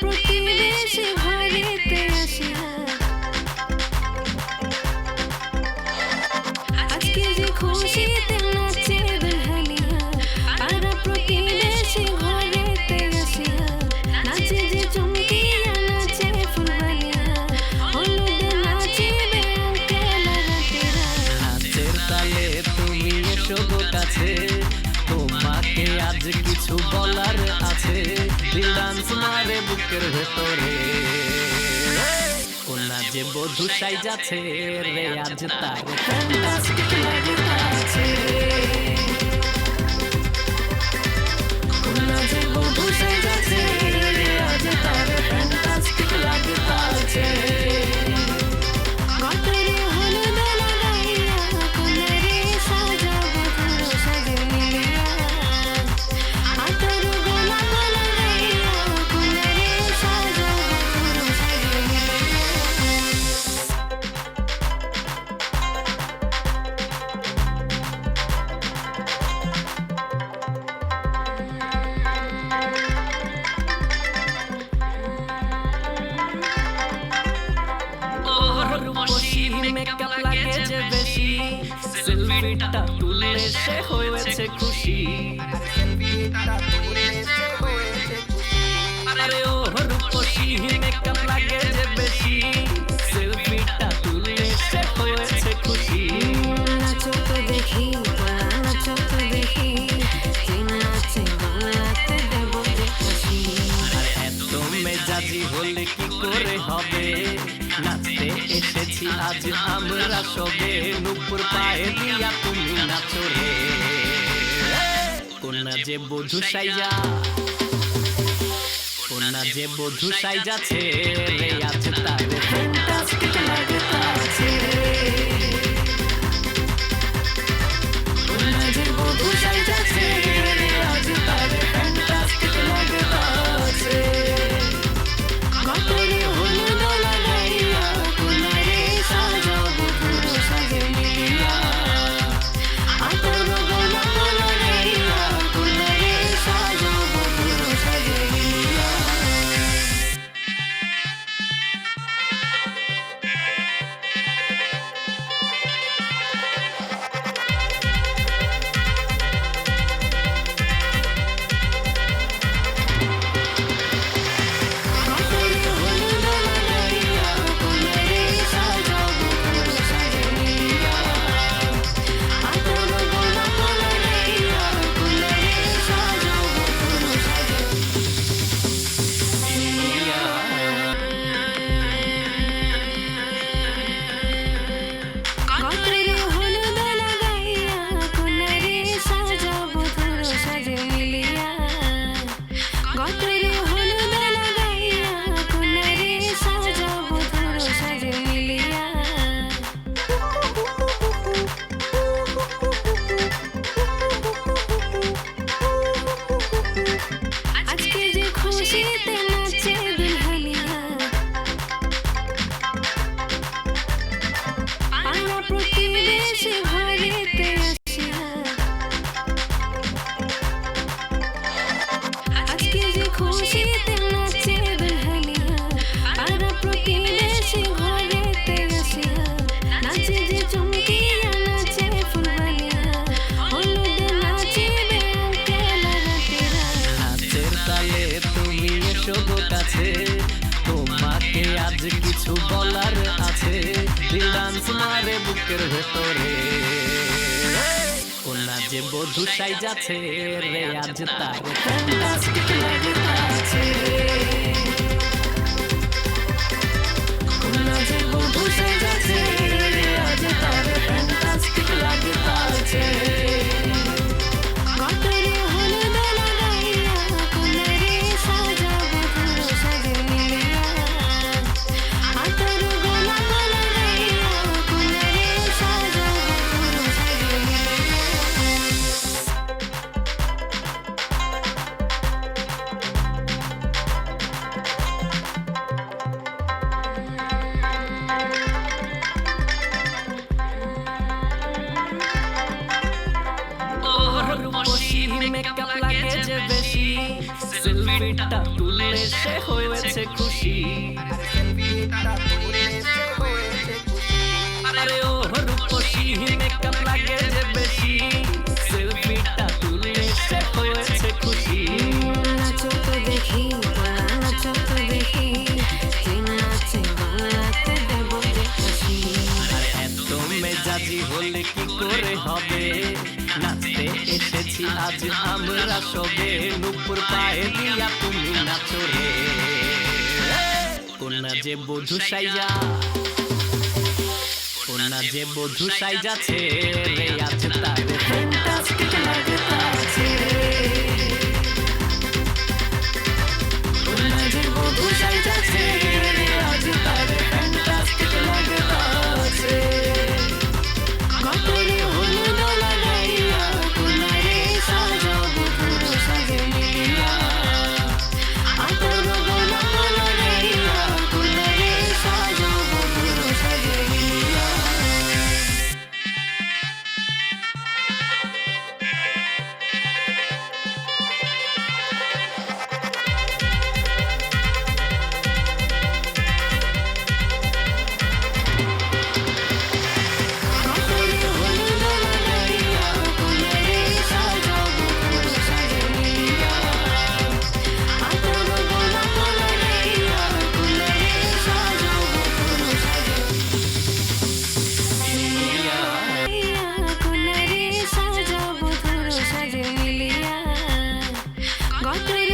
প্রতিবেশী ঘরেতে আসিয়া আজকে যে খুশিতে নাচে দুলহানিয়া পাড়া প্রতিবেশী ঘরেতে আসিয়া নাচে যে চমকিয়া নাচে ফুলবানিয়া হলুদে নাচিবে আঙ্কেল রাতেরা নাচের তালে তুমি এসো গো কাছে তোমাকে আজ কিছু বলার আছে ডান্স মারে বুকের ভেতরে কোনা যে বধূ সাইজাছে রে আজ তার ফ্যান্টাস্টিক লাগতাছে কোনা যে বধূ সাইজাছে রে আজ তার ফ্যান্টাস্টিক লাগতাছে গতরে হলুদ লাগাইয়া কোনারে সাজাবো পুরো সাজে মিলিয়া আতর গোলাপ লাগাইয়া কোনারে সাজাবো পুরো সাজে মিলিয়া রূপসী মেকআপ লাগে যে বেশি সেলফিটা তুলে সে হয়েছে খুশি আরে ও রূপসী মেকআপ লাগে যে বেশি সেলফিটা তুলে সে হয়েছে খুশি নাচো তো দেখি নাচো তো দেখি যে নাচে বাংলাতে দেবো যে খুশি আর এত মেজাজি হলে কি করে হবে নাচতে এসেছি আজ আমরা সবে নুপুর পায়ে দিয়া তুমি নাচো রে কোনা যে বধূ সাইজা কোনা যে বধূ সাইজাছে রে আজ তার ফ্যান্টাস্টিক লাগতাছে কোনা যে বধূ সাইজাছে রে আজ তার ফ্যান্টাস্টিক লাগতাছে গতরে হলুদ লাগাইয়া কোনারে সাজাবো পুরো সাজে মিলিয়া আতর গোলাপ লাগাইয়া কোনারে সাজাবো পুরো সাজে মিলিয়া গতরে হলুদ লাগাইয়া কোনারে সাজাবো পুরো সাজে মিলিয়া আতর গোলাপ লাগাইয়া কোনারে সাজাবো পুরো সাজে মিলিয়া গতরে হলুদ লাগাইয়া কোনারে সাজাবো পুরো সাজে মিলিয়া গতরে হলুদ লাগাইয়া কোনারে সাজাবো পুরো সাজে মিলিয়া আজকে যে খুশিতে নাচে দুলহানিয়া পাড়া প্রতিবেশী ঘরেতে আসিয়া আজকে যে খুশিতে নাচে দুলহানিয়া পাড়া প্রতিবেশী ঘরেতে আসিয়া নাচে যে চমকিয়া নাচে ফুলবানিয়া হলুদে নাচিবে আঙ্কেল রাতেরা নাচের তালে তুমি এসো গো কাছে তোমাকে আজ কিছু বলার আছে ডান্স মারে বুকের ভেতরে কোনা যে বধূ সাইজাছে রে আজ তার ফ্যান্টাস্টিক লাগতাছে কোনা যে বধূ সাইজাছে রে আজ তার ফ্যান্টাস্টিক লাগতাছে গতরে হলুদ লাগাইয়া কোনারে সাজাবো পুরো সাজে মিলিয়া আতর গোলাপ লাগাইয়া কোনারে সাজাবো পুরো সাজে মিলিয়া রূপসী মেকআপ লাগে যে বেশি সেলফিটা তুলে সে হয়েছে খুশি। আরে ও রূপসী মেকআপ লাগে যে বেশি, সেলফিটা তুলে সে হয়েছে খুশি। নাচো তো দেখি তোরা নাচো তো দেখি, যে নাচে বাংলাতে দেব যে হাসি। আরে এত মেজাজি হলে কি করে হবে, নাচতে এসেছি আজ আমরা সবে, নুপুর পায়ে দিয়া তুমি নাচো রে। কোনা যে বধূ সাইজা, কোনা যে বধূ সাইজাছে রে, আজ তারে ফ্যান্টাস্টিক লাগতাছে রে। কোনা যে বধূ সাইজাছে রে, আজ তারে ফ্যান্টাস্টিক লাগতাছে। গতরে হলুদ লাগাইয়া কোনারে সাজাবো পুরো সাজে মিলিয়া, আতর গোলাপ লাগাইয়া কোনারে সাজাবো পুরো সাজে মিলিয়া। গতরে হলুদ লাগাইয়া কোনারে সাজাবো পুরো সাজে মিলিয়া, আতর গোলাপ লাগাইয়া কোনারে সাজাবো পুরো সাজে মিলিয়া। কোনারে সাজাবো পুরো সাজে মিলিয়া, গতরে